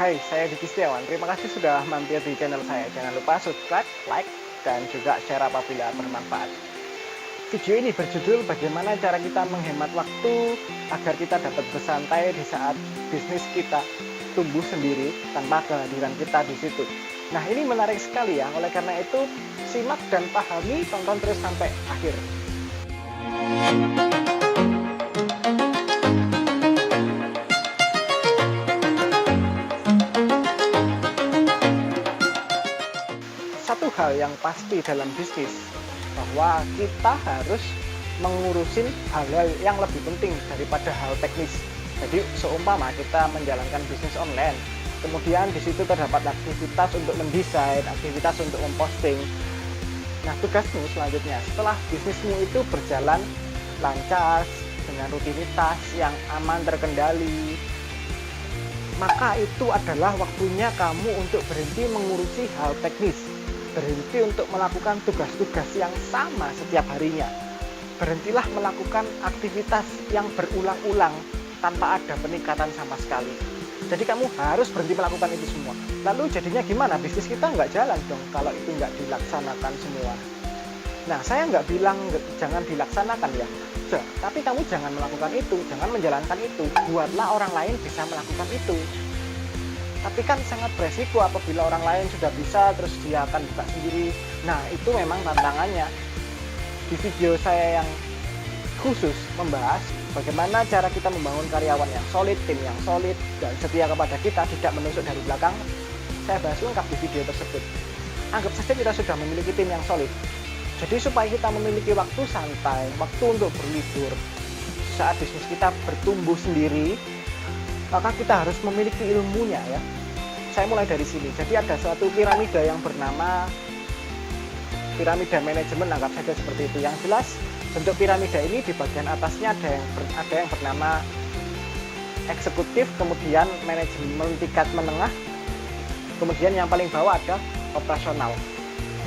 Hai, saya Diki Setiawan. Terima kasih sudah mampir di channel saya. Jangan lupa subscribe, like, dan juga share apabila bermanfaat. Video ini berjudul bagaimana cara kita menghemat waktu agar kita dapat bersantai di saat bisnis kita tumbuh sendiri tanpa kehadiran kita di situ. Nah, ini menarik sekali ya. Oleh karena itu, simak dan pahami, tonton terus sampai akhir. Satu hal yang pasti dalam bisnis bahwa kita harus mengurusin hal-hal yang lebih penting daripada hal teknis. Jadi seumpama kita menjalankan bisnis online, kemudian di situ terdapat aktivitas untuk mendesain, aktivitas untuk memposting. Nah, tugasmu selanjutnya setelah bisnismu itu berjalan lancar dengan rutinitas yang aman terkendali, maka itu adalah waktunya kamu untuk berhenti mengurusi hal teknis. Berhenti untuk melakukan tugas-tugas yang sama setiap harinya. Berhentilah melakukan aktivitas yang berulang-ulang tanpa ada peningkatan sama sekali. Jadi kamu harus berhenti melakukan itu semua. Lalu jadinya gimana? Bisnis kita nggak jalan dong kalau itu nggak dilaksanakan semua. Nah, saya nggak bilang jangan dilaksanakan ya. Tapi kamu jangan melakukan itu, jangan menjalankan itu. Buatlah orang lain bisa melakukan itu. Tapi kan sangat beresiko apabila orang lain sudah bisa terus dia akan buka sendiri. Nah, itu memang tantangannya. Di video saya yang khusus membahas bagaimana cara kita membangun karyawan yang solid, tim yang solid, dan setia kepada kita, tidak menusuk dari belakang. Saya bahas lengkap di video tersebut. Anggap saja kita sudah memiliki tim yang solid. Jadi supaya kita memiliki waktu santai, waktu untuk berlibur, saat bisnis kita bertumbuh sendiri, maka kita harus memiliki ilmunya ya. Saya mulai dari sini. Jadi ada suatu piramida yang bernama piramida manajemen, anggap saja seperti itu. Yang jelas bentuk piramida ini di bagian atasnya ada yang bernama eksekutif, kemudian manajemen tingkat menengah, kemudian yang paling bawah ada operasional.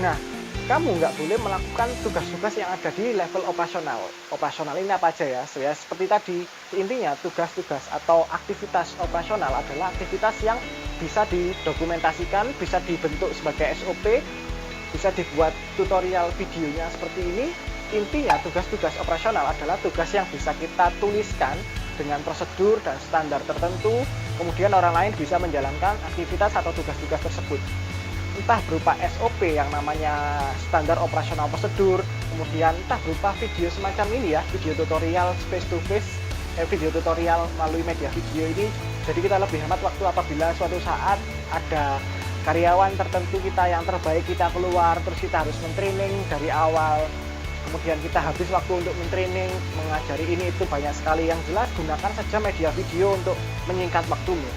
Nah, kamu nggak boleh melakukan tugas-tugas yang ada di level operasional. Operasional ini apa aja ya? Seperti tadi, intinya tugas-tugas atau aktivitas operasional adalah aktivitas yang bisa didokumentasikan, bisa dibentuk sebagai SOP, bisa dibuat tutorial videonya seperti ini. Intinya tugas-tugas operasional adalah tugas yang bisa kita tuliskan dengan prosedur dan standar tertentu, kemudian orang lain bisa menjalankan aktivitas atau tugas-tugas tersebut. Entah berupa SOP yang namanya standar operasional prosedur, kemudian entah berupa video semacam ini ya, video tutorial face to face, video tutorial melalui media video ini. Jadi kita lebih hemat waktu apabila suatu saat ada karyawan tertentu kita yang terbaik kita keluar, terus kita harus mentraining dari awal, kemudian kita habis waktu untuk mentraining, mengajari ini itu banyak sekali. Yang jelas gunakan saja media video untuk menyingkat waktumu.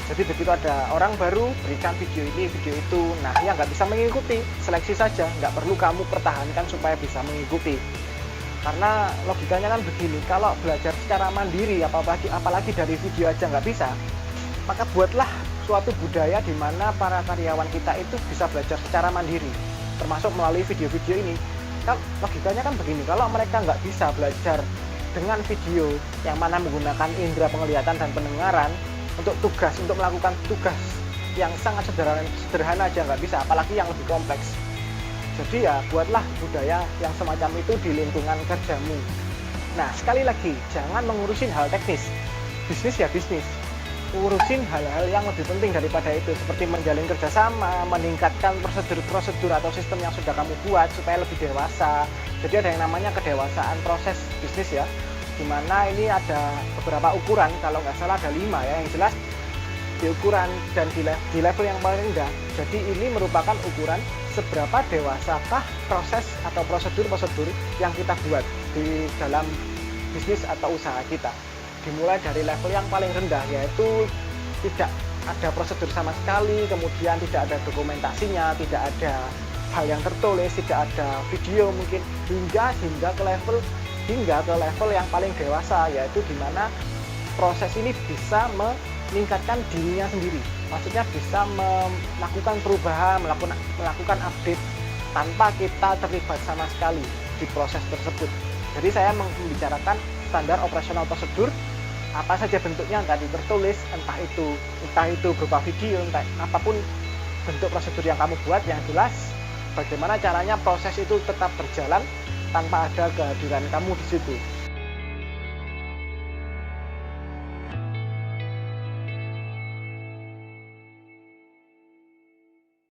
Jadi begitu ada orang baru, berikan video ini, video itu. Nah, yang nggak bisa mengikuti, seleksi saja. Nggak perlu kamu pertahankan supaya bisa mengikuti. Karena logikanya kan begini, kalau belajar secara mandiri, apalagi dari video aja nggak bisa, maka buatlah suatu budaya di mana para karyawan kita itu bisa belajar secara mandiri, termasuk melalui video-video ini. Kan logikanya kan begini, kalau mereka nggak bisa belajar dengan video yang mana menggunakan indera penglihatan dan pendengaran, untuk melakukan tugas yang sangat sederhana aja nggak bisa, apalagi yang lebih kompleks. Jadi ya buatlah budaya yang semacam itu di lingkungan kerjamu. Nah, sekali lagi, jangan mengurusin hal teknis. Bisnis ya bisnis, urusin hal-hal yang lebih penting daripada itu, seperti menjalin kerjasama, meningkatkan prosedur-prosedur atau sistem yang sudah kamu buat supaya lebih dewasa. Jadi ada yang namanya kedewasaan proses bisnis ya, dimana ini ada beberapa ukuran, kalau nggak salah ada 5 ya, yang jelas di ukuran dan di level yang paling rendah. Jadi ini merupakan ukuran seberapa dewasakah proses atau prosedur-prosedur yang kita buat di dalam bisnis atau usaha kita. Dimulai dari level yang paling rendah, yaitu tidak ada prosedur sama sekali, kemudian tidak ada dokumentasinya, tidak ada hal yang tertulis, tidak ada video mungkin, hingga ke level yang paling dewasa, yaitu di mana proses ini bisa meningkatkan dirinya sendiri. Maksudnya bisa melakukan perubahan, melakukan update tanpa kita terlibat sama sekali di proses tersebut. Jadi saya membicarakan standar operasional prosedur apa saja bentuknya tadi tertulis, entah itu berupa video, entah apapun bentuk prosedur yang kamu buat, yang jelas bagaimana caranya proses itu tetap berjalan tanpa ada kehadiran kamu di situ.